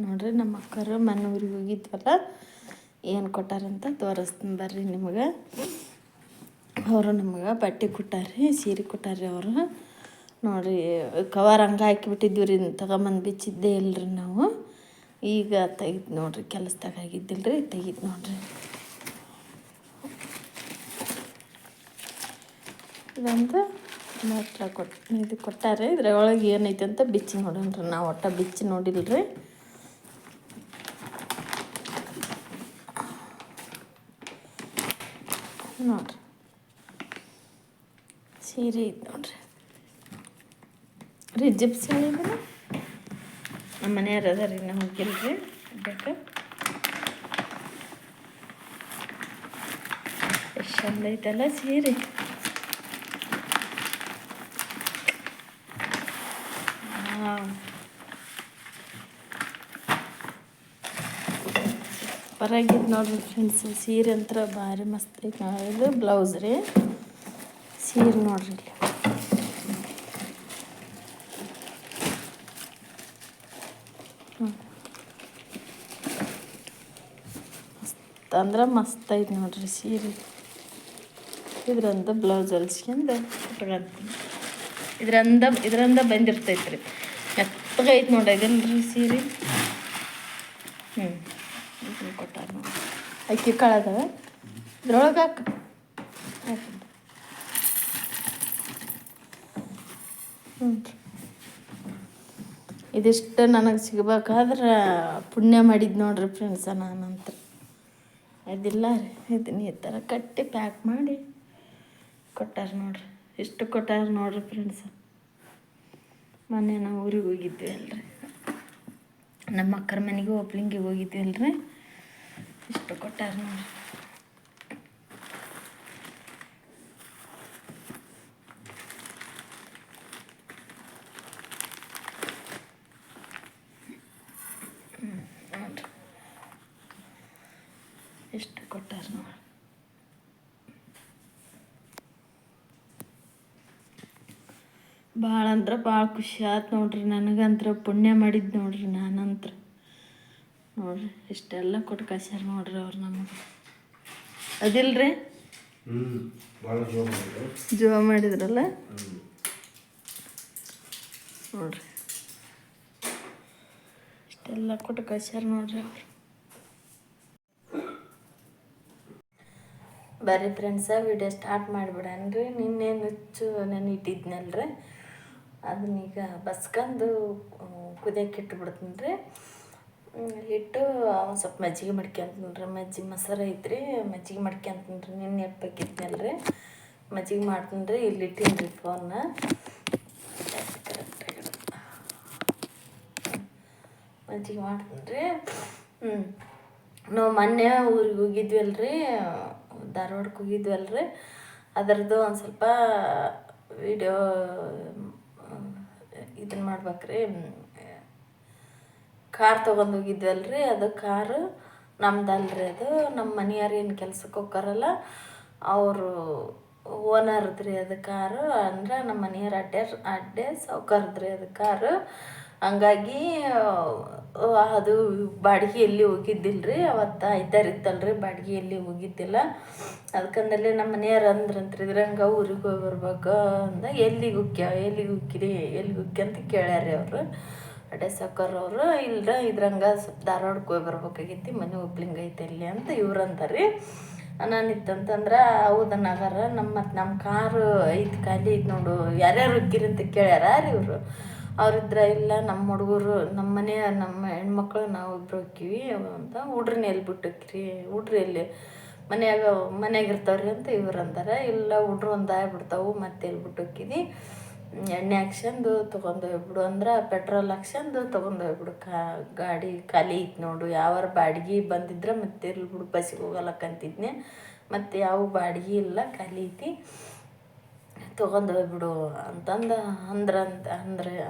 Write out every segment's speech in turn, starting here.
ನೋಡ್ರಿ ನಮ್ಮ ಅಕ್ಕರು ಮನೆ ಊರಿಗೆ ಹೋಗಿದ್ವಲ್ಲ, ಏನು ಕೊಟ್ಟಾರಂತ ತೋರಿಸ್ತೀನಿ ಬರ್ರಿ ನಿಮಗೆ. ಅವರು ನಮಗೆ ಬಟ್ಟೆ ಕೊಟ್ಟಾರ್ರಿ, ಸೀರೆ ಕೊಟ್ಟಾರ್ರಿ ಅವರು. ನೋಡಿರಿ ಕವರ್ ಹಂಗೆ ಹಾಕಿಬಿಟ್ಟಿದ್ವಿ ರೀ, ತಗೊಂಬಂದು ಬಿಚ್ಚಿದ್ದೇ ಇಲ್ಲರಿ ನಾವು. ಈಗ ತೆಗಿತು ನೋಡಿರಿ, ಕೆಲಸದಾಗ ಆಗಿದ್ದಿಲ್ಲ ರೀ, ತೆಗಿತು ನೋಡಿರಿ. ಇದಂತ ಮಾತ್ರ ಇದು ಕೊಟ್ಟಾರೆ. ಇದ್ರೊಳಗೆ ಏನೈತೆ ಅಂತ ಬಿಚ್ಚಿ ನೋಡೋಣ್ರಿ. ನಾವು ಒಟ್ಟು ಬಿಚ್ಚಿ ನೋಡಿಲ್ಲ ರೀ. ನೋಡಿರಿ ಸೀರೆ ಐತೆ ನೋಡಿರಿ. ಜಿಪ್ಸ್ ಹೇಳಿದ್ರೆ ನಮ್ಮ ಮನೆಯವ್ರು ಅದ ರೀ, ನಾವು ಹೋಗಿಲ್ರಿ ಬೇಕಾ. ಎಷ್ಟು ಚಂದ ಐತಲ್ಲ ಸೀರೆ. ಪರಾಗಿದ್ದು ನೋಡ್ರಿ ಫ್ರೆಂಡ್ಸ್, ಸೀರೆ ಅಂತ ಭಾರಿ ಮಸ್ತ್ ಐತೆ. ಇದು ಬ್ಲೌಸ್ ರೀ, ಸೀರೆ ನೋಡ್ರಿ ಇಲ್ಲಿ. ಮಸ್ತ್ ಅಂದ್ರೆ ಮಸ್ತ್ ಐತೆ ನೋಡ್ರಿ ಸೀರೆ. ಇದ್ರಂದ ಬ್ಲೌಸ್ ಹೊಲ್ಸ್ಕೊಂಡು ಇಟ್ಕೊಂತೀನಿ. ಇದ್ರಂದ ಬಂದಿರ್ತೈತೆ ರೀ, ಮೆತ್ತಗೈತೆ ನೋಡ್ರಿ ಇದಲ್ರಿ ಸೀರೆ. ಇದನ್ನು ಕೊಟ್ಟಾರ ನೋಡಿ, ಅಕ್ಕಿ ಕಾಳದವ ಇದ್ರೊಳಗೆ ಹಾಕ. ಇದಿಷ್ಟು ನನಗೆ ಸಿಗ್ಬೇಕಾದ್ರೆ ಪುಣ್ಯ ಮಾಡಿದ್ದು ನೋಡ್ರಿ ಫ್ರೆಂಡ್ಸ ನಾನಂತ. ಅದಿಲ್ಲ ರೀ, ಇದನ್ನ ಈ ಥರ ಕಟ್ಟಿ ಪ್ಯಾಕ್ ಮಾಡಿ ಕೊಟ್ಟಾರ ನೋಡ್ರಿ. ಇಷ್ಟು ಕೊಟ್ಟಾರ ನೋಡ್ರಿ ಫ್ರೆಂಡ್ಸ. ಮೊನ್ನೆ ನಾವು ಊರಿಗೆ ಹೋಗಿದ್ವಿ ಅಲ್ರಿ, ನಮ್ಮ ಅಕ್ಕರ ಮನೆಗೆ ಒಬ್ಳಿಂಗಿಗೆ ಹೋಗಿದ್ವಿ ಅಲ್ರಿ, ಇಷ್ಟು ಕೊಟ್ಟಾರ ನೋಡ್ರಿ. ನೋಡ್ರಿ ಇಷ್ಟು ಕೊಟ್ಟಾರ ನೋಡ್ರಿ. ಭಾಳ ಅಂದ್ರೆ ಭಾಳ ಖುಷಿ ಆಯ್ತು ನೋಡ್ರಿ. ನನಗಂತ್ರ ಪುಣ್ಯ ಮಾಡಿದ್ದು ನೋಡ್ರಿ ನಾನಂತ್ರ. ನೋಡ್ರಿ ಇಷ್ಟೆಲ್ಲ ಕೊಟ್ಟು ಕಳ್ಸ್ಯಾರ ನೋಡ್ರಿ ಅವ್ರು ನಮಗೆ. ಅದಿಲ್ರಿ ಜೀವ ಮಾಡಿದ್ರಲ್ಲ ನೋಡ್ರಿ, ಇಷ್ಟೆಲ್ಲ ಕೊಟ್ಟು ಕಳ್ಸ್ಯಾರ ನೋಡ್ರಿ ಅವ್ರು. ಬರ್ರಿ ಫ್ರೆಂಡ್ಸ, ವಿಡಿಯೋ ಸ್ಟಾರ್ಟ್ ಮಾಡಿಬಿಡನ್ರಿ. ನಿನ್ನೆ ನುಚ್ಚು ನಾನು ಇಟ್ಟಿದ್ನಲ್ರಿ, ಅದನ್ನೀಗ ಬಸ್ಕೊಂಡು ಕುದಿಯಕ್ಕೆ ಇಟ್ಬಿಡ್ತೀನಿ ರೀ. ಇಟ್ಟು ಒಂದು ಸ್ವಲ್ಪ ಮಜ್ಜಿಗೆ ಮಾಡ್ಕೊಂತೀನಿ ರೀ. ಮಜ್ಜಿಗೆ ಮೊಸರು ಐತ್ರಿ, ಮಜ್ಜಿಗೆ ಮಾಡ್ಕೊಂತೀನಿ ರೀ. ನಿನ್ನೆ ಎಪ್ಪಕ್ಕಿದ್ನಲ್ರಿ, ಮಜ್ಜಿಗೆ ಮಾಡ್ತೀನಿ ರೀ. ಇಲ್ಲಿ ಇಟ್ಟೀನಿ ರೀ ಫೋನ್ನ. ಮಜ್ಜಿಗೆ ಮಾಡ್ತೀನಿ ರೀ. ನಾವು ಮೊನ್ನೆ ಊರಿಗೆ ಹೋಗಿದ್ವಿ ಅಲ್ರಿ, ಧಾರವಾಡಕ್ಕೆ ಹೋಗಿದ್ವಿ ಅಲ್ರಿ. ಅದರದ್ದು ಒಂದು ಸ್ವಲ್ಪ ವಿಡಿಯೋ ಇದನ್ನು ಮಾಡ್ಬೇಕ್ರಿ. ಕಾರ್ ತೊಗೊಂಡು ಹೋಗಿದ್ವಿ ಅಲ್ರಿ, ಅದು ಕಾರು ನಮ್ದಲ್ರಿ. ಅದು ನಮ್ಮ ಮನೆಯವ್ರು ಏನು ಕೆಲ್ಸಕ್ಕೆ ಹೋಗ್ತಾರಲ್ಲ ಅವರು ಓನರ್ದ್ರಿ ಅದು ಕಾರು. ಅಂದ್ರೆ ನಮ್ಮ ಮನೆಯವ್ರು ಅಡ್ಡೆ ಸಾವ್ಕಾರದ್ರಿ ಅದು ಕಾರು. ಹಂಗಾಗಿ ಅದು ಬಾಡಿಗೆ ಎಲ್ಲಿ ಹೋಗಿದ್ದಿಲ್ಲ ರೀ. ಅವತ್ತು ಇತ್ತಲ್ರಿ, ಬಾಡಿಗೆ ಎಲ್ಲಿ ಹೋಗಿದ್ದಿಲ್ಲ. ಅದಕ್ಕಂದಲ್ಲಿ ನಮ್ಮ ಮನೆಯವ್ರು ಅಂದ್ರಂತ್ರಿ, ಇದ್ರಂಗೆ ಊರಿಗೆ ಹೋಗಿ ಬರ್ಬೇಕು ಅಂದ. ಎಲ್ಲಿಗೆ ಹುಕ್ಕಿ ಅಂತ ಕೇಳ್ಯಾರಿ ಅವರು, ಅಡ್ಡೆ ಸಾವ್ಕಾರವ್ರು. ಇಲ್ಲ ಇದ್ರಂಗೆ ಸ್ವಲ್ಪ ಧಾರವಾಡಕ್ಕೆ ಹೋಗಿ ಬರ್ಬೇಕಾಗೈತಿ, ಮನೆ ಒಬ್ಲಿಂಗ್ ಐತೆ ಇಲ್ಲಿ ಅಂತ ಇವ್ರು ಅಂತಾರೆ. ನಾನಿತ್ತಂತಂದ್ರೆ ಹೌದನ್ನಾಗಾರ ನಮ್ಮ ಕಾರು ಐತೆ ಖಾಲಿ ಐತೆ ನೋಡು, ಯಾರ್ಯಾರು ಹುಕ್ಕಿರಿ ಅಂತ ಕೇಳ್ಯಾರ ರೀ ಇವರು. ಅವ್ರಿದ್ರೆ ಇಲ್ಲ ನಮ್ಮ ಹುಡುಗರು, ನಮ್ಮ ಹೆಣ್ಮಕ್ಳು ನಾವು ಇಬ್ಬರು ಹೋಕ್ಕೀವಿ ಅಂತ. ಹುಡ್ರನ್ನ ಎಲ್ಲಿ ಬಿಟ್ಟು ಹೋಕ್ಕಿರಿ, ಹುಡ್ರು ಎಲ್ಲಿ ಮನ್ಯಾಗ ಇರ್ತಾವ್ರಿ ಅಂತ ಇವ್ರು ಅಂತಾರೆ. ಇಲ್ಲ ಹುಡ್ರು ಒಂದು ಆಗ್ಬಿಡ್ತಾವೆ, ಮತ್ತೆ ಎಲ್ಲಿ ಬಿಟ್ಟು ಹೋಕ್ಕಿದಿ, ಎಣ್ಣೆ ಹಾಕ್ಸ್ಕೊಂಡು ತೊಗೊಂಡು ಹೋಗ್ಬಿಡು ಅಂದ್ರೆ ಪೆಟ್ರೋಲ್ ಹಾಕ್ಸ್ಕೊಂಡು ತೊಗೊಂಡು ಹೋಗ್ಬಿಡು, ಗಾಡಿ ಖಾಲಿ ಐತೆ ನೋಡು. ಯಾವಾರ ಬಾಡಿಗೆ ಬಂದಿದ್ರೆ ಮತ್ತೆ ಇರ್ಲಿ ಬಿಡು, ಬಸ್ಸಿಗೆ ಹೋಗಲ್ಲಕ್ಕಂತಿದ್ನೆ, ಮತ್ತು ಯಾವ ಬಾಡಿಗೆ ಇಲ್ಲ, ಖಾಲಿ ಐತಿ, ತೊಗೊಂಡು ಹೋಗ್ಬಿಡು ಅಂತಂದು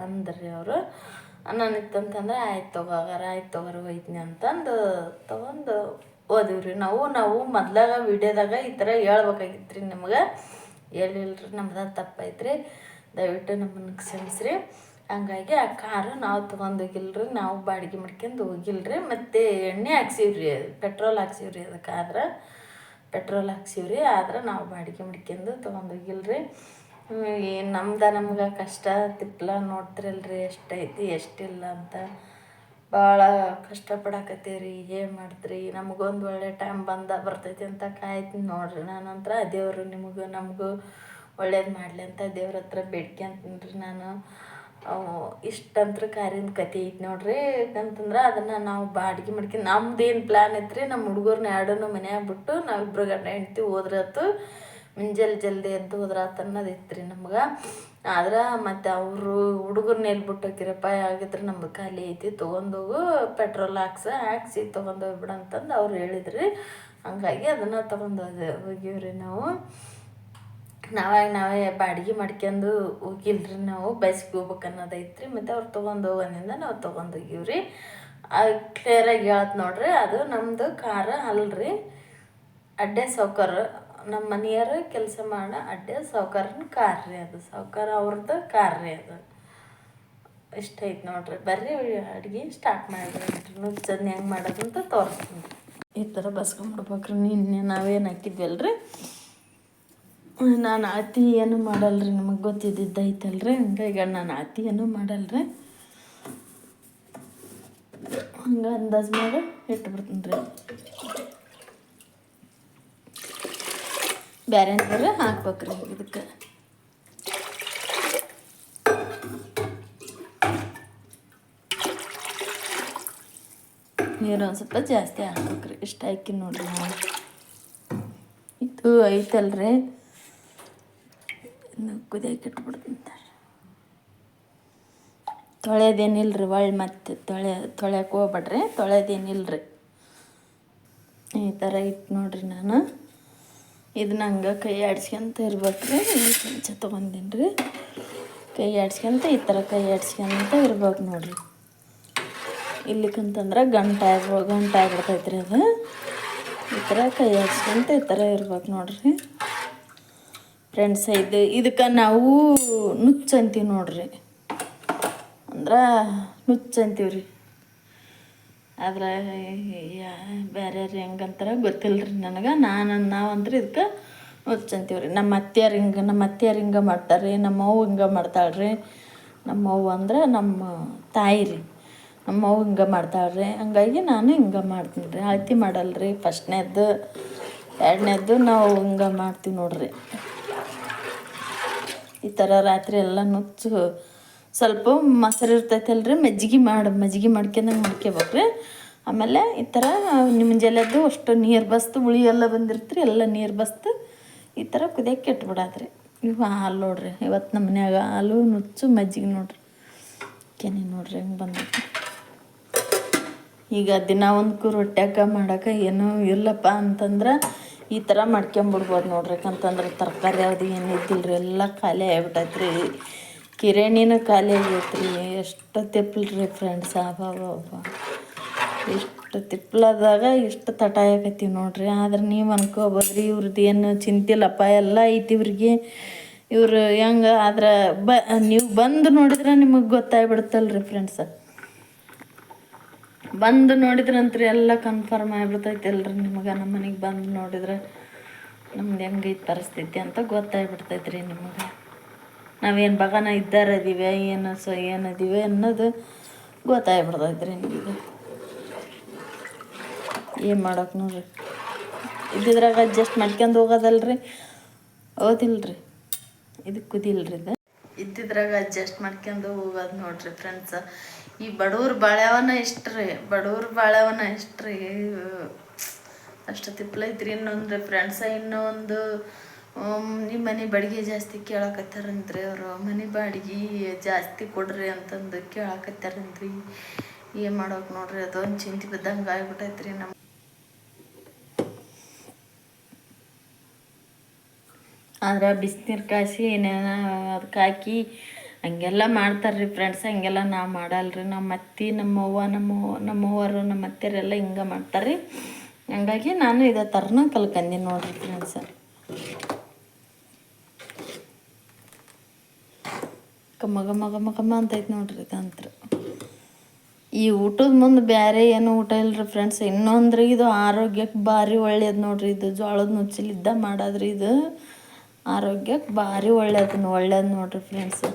ಅಂದ್ರಿ ಅವರು. ನಾನಿತ್ತಂತಂದ್ರೆ ಆಯ್ತು ತಗೋರಿ ಹೋಯ್ತೀನಿ ಅಂತಂದು ತೊಗೊಂಡು ಹೋದಿವ್ರಿ. ನಾವು ಮೊದ್ಲಾಗ ವೀಡಿಯೋದಾಗ ಈ ಥರ ಹೇಳ್ಬೇಕಾಗಿತ್ತು ರೀ ನಿಮ್ಗೆ. ಹೇಳಿಲ್ರಿ, ನಮ್ದು ತಪ್ಪೈತ್ರಿ, ದಯವಿಟ್ಟು ನಮ್ಮನ್ನು ಕ್ಷಮಿಸ್ರಿ. ಹಂಗಾಗಿ ಆ ಕಾರು ನಾವು ತೊಗೊಂಡೋಗಿಲ್ರಿ, ನಾವು ಬಾಡಿಗೆ ಮಾಡ್ಕೊಂಡು ಹೋಗಿಲ್ರಿ. ಮತ್ತು ಎಣ್ಣೆ ಹಾಕ್ಸಿವ್ರಿ, ಪೆಟ್ರೋಲ್ ಹಾಕ್ಸಿವ್ರಿ, ಅದಕ್ಕೆ ಆದ್ರೆ ಪೆಟ್ರೋಲ್ ಹಾಕ್ಸಿವ್ರಿ. ಆದ್ರೆ ನಾವು ಬಾಡಿಗೆ ಮಾಡ್ಕೊಂಡು ತೊಗೊಂಡೋಗಿಲ್ರಿ. ನಮ್ಗೆ ಕಷ್ಟ ತಿಪ್ಪಲ ನೋಡ್ತಿರಲ್ರಿ ಎಷ್ಟೈತಿ ಎಷ್ಟಿಲ್ಲ ಅಂತ. ಭಾಳ ಕಷ್ಟಪಡಕತ್ತೀವ್ರಿ. ಏನು ಮಾಡ್ತೀರಿ, ನಮಗೊಂದು ಒಳ್ಳೆ ಟೈಮ್ ಬರ್ತೈತಿ ಅಂತ ಕಾಯ್ತೀನಿ ನೋಡ್ರಿ. ನಾನಂತರ ದೇವರು ನಮಗೂ ಒಳ್ಳೇದು ಮಾಡಲಿ ಅಂತ ದೇವ್ರ ಹತ್ರ ಬೇಡ್ಕೊಂತೀನಿ ರೀ ನಾನು. ಇಷ್ಟಂತ್ರ ಕಾರಿನ ಕತೆ ಐತಿ ನೋಡ್ರಿ. ಯಾಕಂತಂದ್ರೆ ಅದನ್ನು ನಾವು ಬಾಡಿಗೆ ಮಾಡ್ಕೊಂಡು ನಮ್ದೇನು ಪ್ಲ್ಯಾನ್ ಐತ್ರಿ, ನಮ್ಮ ಹುಡುಗರ್ನ ಎರಡನ್ನೂ ಮನ್ಯಾಗ ಬಿಟ್ಟು ನಾವಿಬ್ಬರು ಗಂಡ ಹೆಂಡ್ತಿ ಹೋದ್ರಾತು, ಮುಂಜಾನೆ ಜಲ್ದಿ ಎದ್ದು ಹೋದ್ರಾತು ಅನ್ನೋದು ಇತ್ತು ನಮ್ಗೆ. ಆದ್ರೆ ಮತ್ತು ಅವರು ಹುಡುಗರ್ನ ಎಲ್ಲಿ ಬಿಟ್ಟು ಹೋಗಿರಪ್ಪ, ಆಗಿದ್ರೆ ನಮ್ದು ಖಾಲಿ ಐತಿ, ತೊಗೊಂಡೋಗು ಪೆಟ್ರೋಲ್ ಹಾಕ್ಸಿ ತೊಗೊಂಡೋಗ್ಬಿಡು ಅಂತಂದು ಅವ್ರು ಹೇಳಿದ್ರಿ. ಹಂಗಾಗಿ ಅದನ್ನು ಹೋಗಿವ್ರಿ ನಾವು. ನಾವೇ ಬಾಡಿಗೆ ಮಾಡ್ಕೊಂಡು ಹೋಗಿಲ್ರಿ, ನಾವು ಬಸ್ಗೆ ಹೋಗ್ಬೇಕು ಅನ್ನೋದೈತ್ರಿ. ಮತ್ತು ಅವ್ರು ತೊಗೊಂಡೋಗೋದ್ರಿಂದ ನಾವು ತೊಗೊಂಡೋಗಿವ್ರಿ. ಕ್ಲಿಯರಾಗಿ ಹೇಳತ್ ನೋಡ್ರಿ, ಅದು ನಮ್ಮದು ಕಾರ ಅಲ್ರಿ, ಅಡ್ಡೆ ಸಾವ್ಕಾರ, ನಮ್ಮ ಮನೆಯವರು ಕೆಲಸ ಮಾಡೋ ಅಡ್ಡೆ ಸಾವ್ಕಾರನ ಕಾರ್ ರೀ ಅದು. ಸಾವ್ಕಾರ ಅವ್ರದ್ದು ಕಾರ್ ರೀ ಅದು. ಇಷ್ಟ ಐತೆ ನೋಡ್ರಿ. ಬರ್ರಿ ಅಡುಗೆ ಸ್ಟಾರ್ಟ್ ಮಾಡಿರಿ. ನುಚ್ಚನ್ನ ಹೆಂಗೆ ಮಾಡೋದಂತ ತೋರಿಸ್ತೀನಿ. ಈ ಥರ ಬಸ್ಕೊಂಬಿಡ್ಬೇಕ್ರಿ. ನಿನ್ನೆ ನಾವೇನು ಹಾಕಿದ್ವಲ್ರಿ, ನಾನು ಅತಿ ಏನು ಮಾಡಲ್ರಿ, ನಿಮಗೆ ಗೊತ್ತಿದ್ದೈತಲ್ರಿ. ಹಂಗಾಗಿ ನಾನು ಅತಿ ಏನು ಮಾಡಲ್ರಿ, ಹಂಗೆ ಅಂದಾಜು ಮಾಡಿ ಇಟ್ಬಿಡ್ತೀನಿ ರೀ. ಬೇರೆ ಹಾಕ್ಬೇಕ್ರಿ ಇದಕ್ಕೆ. ನೀರು ಒಂದು ಸ್ವಲ್ಪ ಜಾಸ್ತಿ ಹಾಕ್ಬೇಕ್ರಿ. ಇಷ್ಟ ಹಾಕಿ ನೋಡ್ರಿ. ನಾವು ಇದು ಐತಲ್ರಿ, ಕುದಿಯಕ್ಕೆ ಇಟ್ಬಿಡ್ತೀನಿ. ತೊಳೆಯೋದೇನಿಲ್ರಿ, ಒಳ್ಳೆ ಮತ್ತೆ ತೊಳೆಯಕ್ಕೆ ಹೋಗ್ಬೇಡ್ರಿ, ತೊಳೆಯೋದೇನಿಲ್ರಿ. ಈ ಥರ ಇಟ್ಟು ನೋಡ್ರಿ. ನಾನು ಇದನ್ನ ಹಂಗೆ ಕೈ ಆಡ್ಸ್ಕೊಂತ ಇರ್ಬೇಕ್ರಿ. ಇಲ್ಲಿ ಚಮಚ ತೊಗೊಂಡಿನಿ ರೀ. ಕೈ ಆಡ್ಸ್ಕೊಂತ ಈ ಥರ ಕೈ ಆಡ್ಸ್ಕೊಂತ ಇರ್ಬೇಕು ನೋಡ್ರಿ. ಇಲ್ಲಿಕಂತಂದ್ರೆ ಗಂಟಾಗ್ಬಿಡ್ತೈತ್ರಿ ಅದು. ಈ ಥರ ಕೈ ಆಡ್ಸ್ಕೊಂತ ಈ ಥರ ಇರ್ಬೇಕು ನೋಡ್ರಿ ಫ್ರೆಂಡ್ಸ್. ಇದಕ್ಕೆ ನಾವು ನುಚ್ಚು ಅಂತೀವಿ ನೋಡ್ರಿ, ಅಂದ್ರೆ ನುಚ್ಚು ಅಂತೀವಿ ರೀ. ಆದ್ರೆ ಬೇರೆ ಹೆಂಗಂತಾರೆ ಗೊತ್ತಿಲ್ಲ ರೀ ನನಗೆ. ನಾವಂದ್ರೆ ಇದಕ್ಕೆ ನುಚ್ಚು ಅಂತೀವಿ ರೀ. ನಮ್ಮ ಅತ್ತೆಯರು ಹಿಂಗೆ ಮಾಡ್ತಾರೆ, ನಮ್ಮ ಅವ್ವ ಹಿಂಗೆ ಮಾಡ್ತಾಳ್ರಿ. ನಮ್ಮ ಅವ್ವ ಅಂದ್ರೆ ನಮ್ಮ ತಾಯಿ ರೀ, ನಮ್ಮ ಅವ್ವ ಹಿಂಗೆ ಮಾಡ್ತಾಳ್ರಿ. ಹಂಗಾಗಿ ನಾನು ಹಿಂಗೆ ಮಾಡ್ತೀನಿ ರೀ. ಅಳತಿ ಮಾಡಲ್ರಿ. ಫಸ್ಟ್ನೇದ್ದು ಎರಡನೇದ್ದು ನಾವು ಹಿಂಗೆ ಮಾಡ್ತೀವಿ ನೋಡ್ರಿ. ಈ ಥರ ರಾತ್ರಿ ಎಲ್ಲ ನುಚ್ಚು ಸ್ವಲ್ಪ ಮೊಸರು ಇರ್ತೈತಲ್ರಿ, ಮಜ್ಜಿಗೆ ಮಾಡ್ಕೊಂಡಂಗೆ ಮಾಡ್ಕೋಬೇಕ್ರಿ. ಆಮೇಲೆ ಈ ಥರ ಮುಂಜಾನೆದ್ದು ಅಷ್ಟು ನೀರು ಬಸ್ತು, ಹುಳಿ ಎಲ್ಲ ಬಂದಿರ್ತೀರಿ, ಎಲ್ಲ ನೀರು ಬಸ್ತು ಈ ಥರ ಕುದಿಯಕ್ಕೆ ಇಟ್ಬಿಡಾದ್ರಿ. ಇವು ಹಾಲು ನೋಡ್ರಿ, ಇವತ್ತು ನಮ್ಮ ಮನ್ಯಾಗ ಹಾಲು ನುಚ್ಚು ಮಜ್ಜಿಗೆ ನೋಡ್ರಿ. ಕೆನೆ ನೋಡ್ರಿ ಹೆಂಗೆ ಬಂದೈತಿ. ಈಗ ದಿನ ಒಂದು ರೊಟ್ಯಾಕ ಮಾಡೋಕೆ ಏನೂ ಇಲ್ಲಪ್ಪ ಅಂತಂದ್ರೆ ಈ ಥರ ಮಾಡ್ಕೊಂಬಿಡ್ಬೋದು ನೋಡ್ರಿ. ಯಾಕಂತಂದ್ರೆ ತರಕಾರಿ ಯಾವುದು ಏನು ಇದ್ದಿಲ್ರಿ, ಎಲ್ಲ ಖಾಲಿ ಆಗ್ಬಿಟ್ಟೈತ್ರಿ. ಕಿರಾಣಿನೂ ಖಾಲಿ ಆಗೈತ್ರಿ. ಎಷ್ಟು ತಿಪ್ಪಲ್ರಿ ಫ್ರೆಂಡ್ಸ್. ಎಷ್ಟು ತಿಪ್ಪಲದಾಗ ಇಷ್ಟು ತಟಾಯಕತ್ತೀವಿ ನೋಡ್ರಿ. ಆದ್ರೆ ನೀವು ಅನ್ಕೋಬೋದ್ರಿ ಇವ್ರದ್ದು ಏನು ಚಿಂತಿಲ್ಲಪ್ಪ, ಎಲ್ಲ ಐತಿ ಇವ್ರಿಗೆ, ಇವರು ಹೆಂಗೆ. ಆದ್ರೆ ನೀವು ಬಂದು ನೋಡಿದ್ರೆ ನಿಮಗೆ ಗೊತ್ತಾಗ್ಬಿಡುತ್ತಲ್ರಿ ಫ್ರೆಂಡ್ಸ. ಬಂದು ನೋಡಿದ್ರಂತ್ರಿ ಎಲ್ಲ ಕನ್ಫರ್ಮ್ ಆಗಿಬಿಡ್ತೈತಲ್ರಿ ನಿಮಗೆ. ನಮ್ಮ ಮನೆಗೆ ಬಂದು ನೋಡಿದ್ರೆ ನಮ್ದು ಹೆಂಗೈತೆ ಪರಿಸ್ಥಿತಿ ಅಂತ ಗೊತ್ತಾಗ್ಬಿಡ್ತೈತ್ರಿ ನಿಮಗೆ. ನಾವೇನು ಬಗನ ಇದ್ದಾರದೀವಿ, ಏನದೀವಿ ಅನ್ನೋದು ಗೊತ್ತಾಗ್ಬಿಡ್ತೈತ್ರಿ ನಿಮಗೆ. ಏನು ಮಾಡೋಕೆ ನೋಡ್ರಿ, ಇದ್ದಿದ್ರಾಗ ಅಡ್ಜಸ್ಟ್ ಮಾಡ್ಕೊಂಡು ಹೋಗೋದಲ್ರಿ, ಹೌದಿಲ್ರಿ. ಇದು ಕುದಿಲ್ರಿ, ಇದು ಇದ್ದಿದ್ರಾಗ ಅಡ್ಜಸ್ಟ್ ಮಾಡ್ಕೊಂಡು ಹೋಗೋದು ನೋಡ್ರಿ ಫ್ರೆಂಡ್ಸ. ಈ ಬಡವ್ರ ಬಾಳ್ಯಾವನ ಇಷ್ಟ್ರಿ ಅಷ್ಟು ತಿಪ್ಪಲೈತ್ರಿ. ಇನ್ನೊಂದು ಫ್ರೆಂಡ್ಸ, ಇನ್ನೊಂದು ನಿಮ್ಮ ಮನೆ ಬಾಡಿಗೆ ಜಾಸ್ತಿ ಕೇಳಕತ್ತಾರಂದ್ರಿ. ಅವರು ಮನೆ ಬಾಡಿಗೆ ಜಾಸ್ತಿ ಕೊಡ್ರಿ ಅಂತಂದು ಕೇಳಕತ್ತಾರಂದ್ರಿ. ಏನು ಮಾಡೋಕೆ ನೋಡ್ರಿ, ಅದೊಂದು ಚಿಂತೆ ಬಿದ್ದಂಗೆ ಆಗ್ಬಿಟ್ಟೈತ್ರಿ ನಮ್ಮ. ಆದ್ರೆ ಬಿಸಿನೀರು ಕಾಯಿಸಿ ಅದಕ್ಕೆ ಹಾಕಿ ಹಂಗೆಲ್ಲ ಮಾಡ್ತಾರ್ರಿ ಫ್ರೆಂಡ್ಸ್. ಹಂಗೆಲ್ಲ ನಾವು ಮಾಡಲ್ರಿ. ನಮ್ಮ ಅತ್ತೆ, ನಮ್ಮವ್ವರು, ನಮ್ಮ ಅತ್ತೆಯರೆಲ್ಲ ಹಿಂಗೆ ಮಾಡ್ತಾರೆ. ಹಂಗಾಗಿ ನಾನು ಇದೇ ಥರನೂ ಕಲ್ಕಂದೀನಿ ನೋಡ್ರಿ ಫ್ರೆಂಡ್ಸ. ಘಮ ಘಮ ಘಮ ಘಮ ಅಂತೈತೆ ನೋಡ್ರಿ ಇದಂತ್ರ. ಈ ಊಟದ ಮುಂದೆ ಬೇರೆ ಏನು ಊಟ ಇಲ್ಲರಿ ಫ್ರೆಂಡ್ಸ್. ಇನ್ನೊಂದ್ರಿ ಇದು ಆರೋಗ್ಯಕ್ಕೆ ಭಾರಿ ಒಳ್ಳೇದು ನೋಡ್ರಿ. ಇದು ಜೋಳದ ನುಚ್ಚಲಿದ್ದ ಮಾಡೋದ್ರಿ. ಇದು ಆರೋಗ್ಯಕ್ಕೆ ಭಾರಿ ಒಳ್ಳೇದು ನೋಡ್ರಿ ಫ್ರೆಂಡ್ಸ್.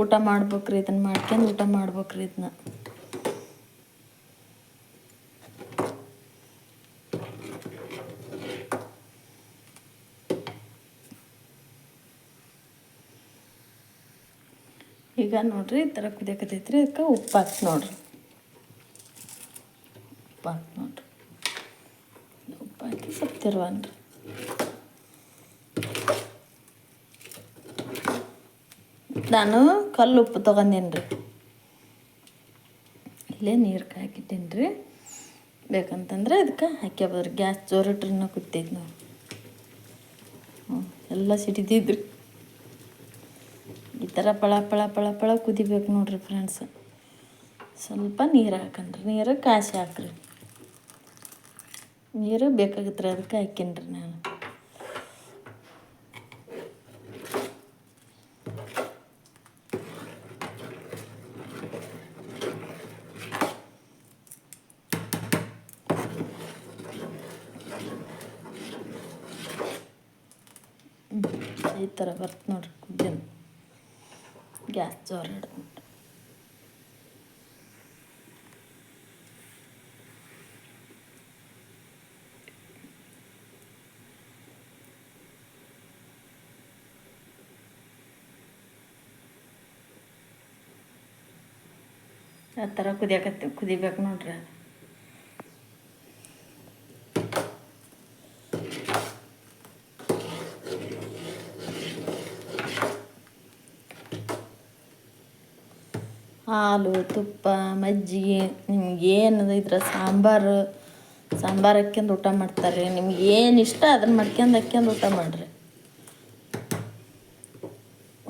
ಊಟ ಮಾಡ್ಬೇಕ್ರಿ ಇದನ್ನು, ಮಾಡ್ಕೊಂಡು ಊಟ ಮಾಡ್ಬೇಕ್ರಿ ಇದನ್ನ. ಈಗ ನೋಡ್ರಿ ಈ ಥರ ಕುದಿಯಕತ್ತೈತ್ರಿ. ಅದಕ್ಕೆ ಉಪ್ಪು ಹಾಕಿ ನೋಡ್ರಿ. ಉಪ್ಪು ಹಾಕಿ ಸ್ವಲ್ಪ ತಿರುವನ್ರಿ. ನಾನು ಕಲ್ಲು ಉಪ್ಪು ತೊಗೊಂಡೇನಿ ರೀ. ಇಲ್ಲೇ ನೀರು ಕಾಯ್ಕಿಟ್ಟೇನಿ ರೀ. ಬೇಕಂತಂದ್ರೆ ಅದಕ್ಕೆ ಹಾಕ್ಯಾಬೋದ್ರಿ. ಗ್ಯಾಸ್ ಜೋರಿಟ್ರಿನ ಕುತ್ತೈತಿ ನೋಡಿ. ಎಲ್ಲ ಸಿಡಿದಿದ್ರಿ. ಈ ಥರ ಪಳ ಪಳ ಪಳ ಪಳ ಕುದಿಬೇಕು ನೋಡ್ರಿ ಫ್ರೆಂಡ್ಸ್. ಸ್ವಲ್ಪ ನೀರು ಹಾಕನ್ರಿ. ನೀರು ಕಾಸಿ ಹಾಕ್ರಿ. ನೀರು ಬೇಕಾಗತ್ತೆ ರೀ, ಅದಕ್ಕೆ ಹಾಕೇನ್ರಿ ನಾನು. ಈ ಥರ ಬರ್ತ ನೋಡ್ರಿ ಕುದ್ದಿನ. ಗ್ಯಾಸ್ ಜೋರು ಹಿಡ್ದು ಆ ಥರ ಕುದಿಬೇಕು ನೋಡ್ರಿ. ಹಾಲು, ತುಪ್ಪ, ಮಜ್ಜಿಗೆ, ನಿಮ್ಗೆ ಏನದ ಇದ್ರ ಸಾಂಬಾರು ಹಾಕ್ಯಂದು ಊಟ ಮಾಡ್ತಾರೆ. ನಿಮ್ಗೆ ಏನು ಇಷ್ಟ ಅದನ್ನು ಹಾಕ್ಯಂದು ಊಟ ಮಾಡಿರಿ.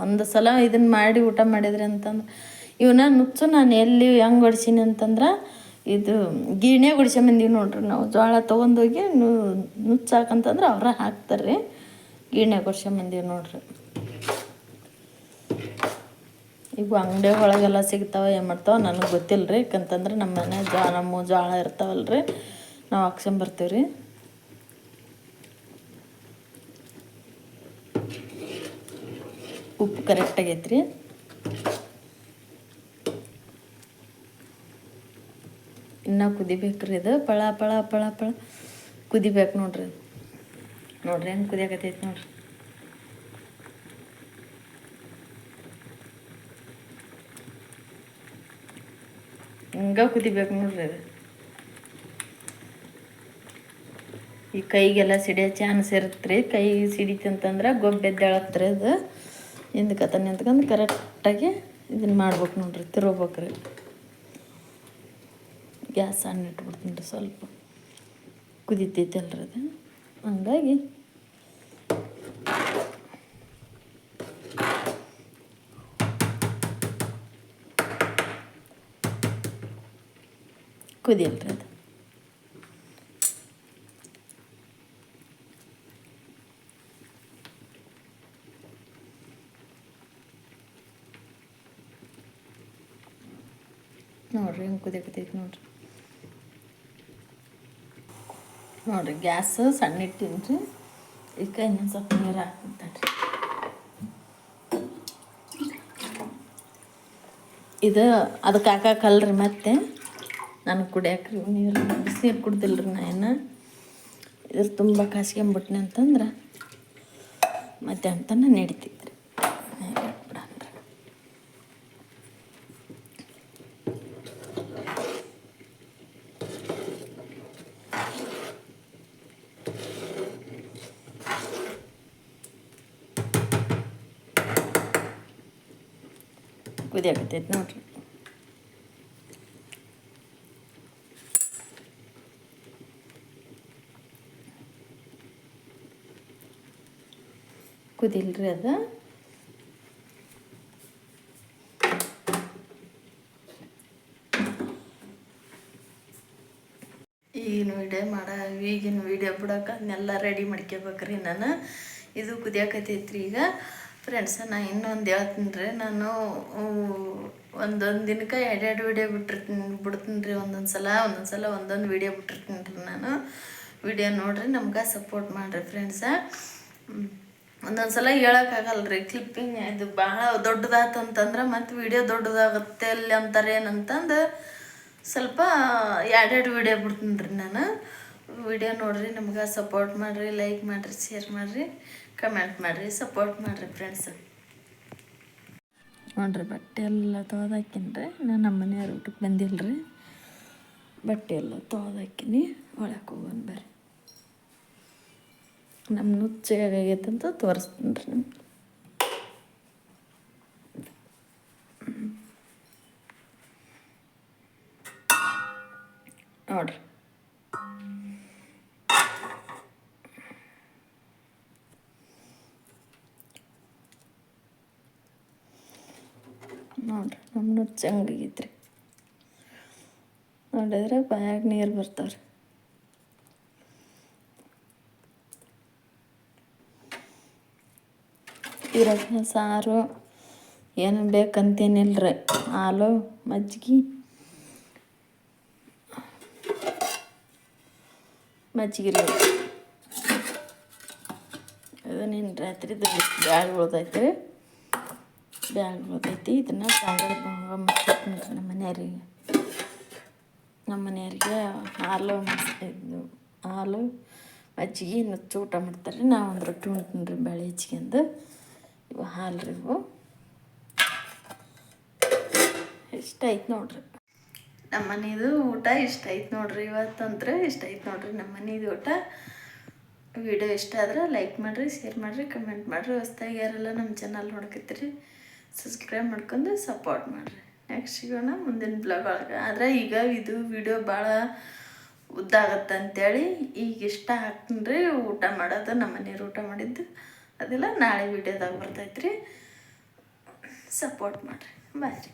ಒಂದು ಸಲ ಇದನ್ನು ಮಾಡಿ ಊಟ ಮಾಡಿದ್ರಿ ಅಂತಂದ್ರೆ, ಇವನ್ನ ನುಚ್ಚು ನಾನು ಎಲ್ಲಿ ಹೆಂಗೆ ಹೊಡ್ಸೀನಿ ಅಂತಂದ್ರೆ, ಇದು ಗಿರಣೆ ಹೊಡ್ಸ್ಕೊಂಬಂದೀವಿ ನೋಡ್ರಿ. ನಾವು ಜೋಳ ತೊಗೊಂಡೋಗಿ ನುಚ್ಚು ಹಾಕಂತಂದ್ರೆ ಅವ್ರ ಹಾಕ್ತಾರೆ ರೀ. ಗಿರಣೆ ಹೊಡ್ಸ್ಕೊಂಬಂದೀವಿ ನೋಡ್ರಿ. ಈಗ ಅಂಗಡಿ ಒಳಗೆಲ್ಲ ಸಿಗ್ತಾವೆ, ಏನು ಮಾಡ್ತಾವೆ ನನಗೆ ಗೊತ್ತಿಲ್ಲ ರೀ. ಯಾಕಂತಂದ್ರೆ ನಮ್ಮ ಮನೆ ಜೋಳ ಇರ್ತಾವಲ್ಲ ರೀ, ನಾವು ಹಾಕ್ಸ್ಕೊಂಬರ್ತೀವಿ ರೀ. ಉಪ್ಪು ಕರೆಕ್ಟಾಗೈತೆ ರೀ. ಇನ್ನೂ ಕುದಿಬೇಕ್ರಿ. ಇದು ಪಳ ಪಳ ಪಳ ಪಳ ಕುದಿಬೇಕು ನೋಡ್ರಿ. ನೋಡ್ರಿ ಹೆಂಗೆ ಕುದಿಯಾಕತ್ತೈತೆ ನೋಡ್ರಿ. ಹಿಂಗೆ ಕುದಿಬೇಕು ನೋಡ್ರಿ. ಅದು ಈ ಕೈಗೆಲ್ಲ ಸಿಡಿಯೋ ಚಾನ್ಸ್ ಇರುತ್ತೆ ರೀ. ಕೈ ಸಿಡಿತಂತಂದ್ರೆ ಗೊಬ್ಬೆದ್ದೇಳತ್ರಿ. ಅದು ಹಿಂದಕ್ಕೆ ನಿಂತ್ಕೊಂಡು ಕರೆಕ್ಟಾಗಿ ಇದನ್ನು ಮಾಡ್ಬೇಕು ನೋಡ್ರಿ. ತಿರ್ಬೇಕ್ರಿ. ಗ್ಯಾಸ್ ಸಣ್ಣ ಇಟ್ಬಿಡ್ತೀನಿ ರೀ. ಸ್ವಲ್ಪ ಕುದಿತೈತಲ್ರಿ ಅದು, ಹಂಗಾಗಿ ಕುದಿಯಲ್ರಿ ಅದು. ನೋಡ್ರಿ ಹೆಂಗೆ ಕುದಿಯಕತ್ತೈತಿ ನೋಡ್ರಿ. ನೋಡ್ರಿ ಗ್ಯಾಸ್ ಸಣ್ಣ ಇಟ್ಟೀನಿ ರೀ. ಇದಕ್ಕೆ ಇನ್ನೊಂದು ಸ್ವಲ್ಪ ನೀರು ಹಾಕ್ಬಿಡ್ತಾನೆ ರೀ. ಇದು ಅದಕ್ಕೆ ಹಾಕಲ್ರಿ. ಮತ್ತೆ ನಾನು ಕುಡಿಯಾಕ್ರಿ ನೀರು, ಬಿಸಿನೀರು ಕುಡ್ದಿಲ್ಲ ರೀ. ನಾ ಇದ್ರ ತುಂಬ ಕಾಸ್ಕೊಂಬಿಟ್ನಿ ಅಂತಂದ್ರೆ ಮತ್ತೆ ಅಂತನ ನಡಿತೈತಿ ರೀ. ಕುದಿಯಾಕತ್ತೈತಿ ನೋಡ್ರಿ. ಕುದಿಲ್ರಿ ಅದು. ಈಗಿನ ವೀಡಿಯೋ ಬಿಡೋಕೆ ಅದನ್ನೆಲ್ಲ ರೆಡಿ ಮಾಡ್ಕೋಬೇಕ್ರಿ ನಾನು. ಇದು ಕುದಿಯಾಕತ್ತೈತ್ರಿ. ಈಗ ಫ್ರೆಂಡ್ಸ ನಾ ಇನ್ನೊಂದು ಹೇಳ್ತೀನಿ ರೀ, ನಾನು ಒಂದೊಂದು ದಿನಕ್ಕೆ ಎರಡೆರಡು ವೀಡಿಯೋ ಬಿಡ್ತೀನಿ ರೀ. ಒಂದೊಂದು ಸಲ ಒಂದೊಂದು ವೀಡಿಯೋ ಬಿಟ್ಟಿರ್ತೀನಿ ರೀ. ನಾನು ವೀಡಿಯೋ ನೋಡಿರಿ, ನಮ್ಗೆ ಸಪೋರ್ಟ್ ಮಾಡಿರಿ ಫ್ರೆಂಡ್ಸ. ಒಂದೊಂದು ಸಲ ಹೇಳೋಕ್ಕಾಗಲ್ಲ ರೀ, ಕ್ಲಿಪ್ಪಿಂಗ್ ಇದು ಭಾಳ ದೊಡ್ಡದಾತಂತಂದ್ರೆ ಮತ್ತು ವೀಡಿಯೋ ದೊಡ್ಡದಾಗುತ್ತೆ ಅಲ್ಲಿ ಅಂತಾರೆ ಏನಂತಂದು ಸ್ವಲ್ಪ ಎರಡೆರಡು ವೀಡಿಯೋ ಬಿಡ್ತೀನಿ ರೀ. ನಾನು ವೀಡಿಯೋ ನೋಡಿರಿ, ನಮ್ಗೆ ಸಪೋರ್ಟ್ ಮಾಡಿರಿ, ಲೈಕ್ ಮಾಡಿರಿ, ಶೇರ್ ಮಾಡಿರಿ, ಕಮೆಂಟ್ ಮಾಡಿರಿ, ಸಪೋರ್ಟ್ ಮಾಡಿರಿ ಫ್ರೆಂಡ್ಸ್. ನೋಡಿರಿ ಬಟ್ಟೆ ಎಲ್ಲ ತೊಳ್ದಾಕಿನಿ ರೀ. ನಾನು ನಮ್ಮ ಮನೆಯವ್ರ ಊಟಕ್ಕೆ ಬಂದಿಲ್ಲ ರೀ. ಬಟ್ಟೆ ಎಲ್ಲ ತೊಳ್ದಾಕಿನಿ, ಒಳಗೆ ಹೋಗೋಣ ಬರ್ರಿ. ನಮ್ಮ ನುಚ್ಚ ಹೇಗಾಗೈತಂತ ತೋರಿಸ್ತೀನಿ ರೀ ನಿಮ್ಗೆ. ನೋಡಿರಿ ನಮ್ಮ ನುಚ್ಚ ಹಂಗಾಗೈತೆ ರೀ. ನೋಡಿದ್ರೆ ಬಾಯಾಗ ನೀರು ಬರ್ತಾವ್ರಿ. ಇರೋದು ಸಾರು ಏನು ಬೇಕಂತೇನಿಲ್ಲ ರೀ. ಹಾಲು ಮಜ್ಜಿಗೆ ರೀ. ಅದನ್ನೇನು ರಾತ್ರಿದು ಬ್ಯಾಗ್ ಉಳ್ದೈತೆ ರೀ. ಇದನ್ನು ಸಾಗರ ಮಾಡ್ತೀನಿ ರೀ ನಮ್ಮ ಮನೆಯವ್ರಿಗೆ. ಹಾಲು ಮಜ್ಜಿಗೆ ನುಚ್ಚು ಊಟ ಮಾಡ್ತಾರೆ ರೀ. ನಾವು ಒಂದು ರೊಟ್ಟಿ ಉಣ್ತೀನಿ ರೀ, ಬೇಳೆ ಹೆಚ್ಕೊಂಡು. ಇವು ಹಾಲು ರೀ. ಇವು ಇಷ್ಟ ಐತೆ ನೋಡ್ರಿ ನಮ್ಮ ಮನೇದು ಊಟ. ಇಷ್ಟ ಐತೆ ನೋಡ್ರಿ, ಇವತ್ತಂದ್ರೆ ಇಷ್ಟ ಐತೆ ನೋಡ್ರಿ ನಮ್ಮ ಮನೇದು ಊಟ. ವಿಡಿಯೋ ಇಷ್ಟ ಆದ್ರೆ ಲೈಕ್ ಮಾಡಿರಿ, ಶೇರ್ ಮಾಡಿರಿ, ಕಮೆಂಟ್ ಮಾಡಿರಿ. ಹೊಸ್ದಾಗಿ ಯಾರೆಲ್ಲ ನಮ್ಮ ಚಾನಲ್ ನೋಡ್ಕತ್ತೀರಿ ಸಬ್ಸ್ಕ್ರೈಬ್ ಮಾಡ್ಕೊಂಡು ಸಪೋರ್ಟ್ ಮಾಡಿರಿ. ನೆಕ್ಸ್ಟ್ ಸಿಗೋಣ ಮುಂದಿನ ಬ್ಲಾಗ್ ಒಳಗೆ. ಆದರೆ ಈಗ ಇದು ವಿಡಿಯೋ ಭಾಳ ಉದ್ದ ಆಗತ್ತೆ ಅಂತೇಳಿ ಈಗ ಇಷ್ಟ ಹಾಕ್ತೀನಿ ರೀ. ಊಟ ಮಾಡೋದು ನಮ್ಮ ಮನೆಯವ್ರು ಊಟ ಮಾಡಿದ್ದು ಅದೆಲ್ಲ ನಾಳೆ ವಿಡಿಯೋದಾಗ ಬರ್ತೈತೆ ರೀ. ಸಪೋರ್ಟ್ ಮಾಡಿರಿ. ಬಾಯ್ ರೀ.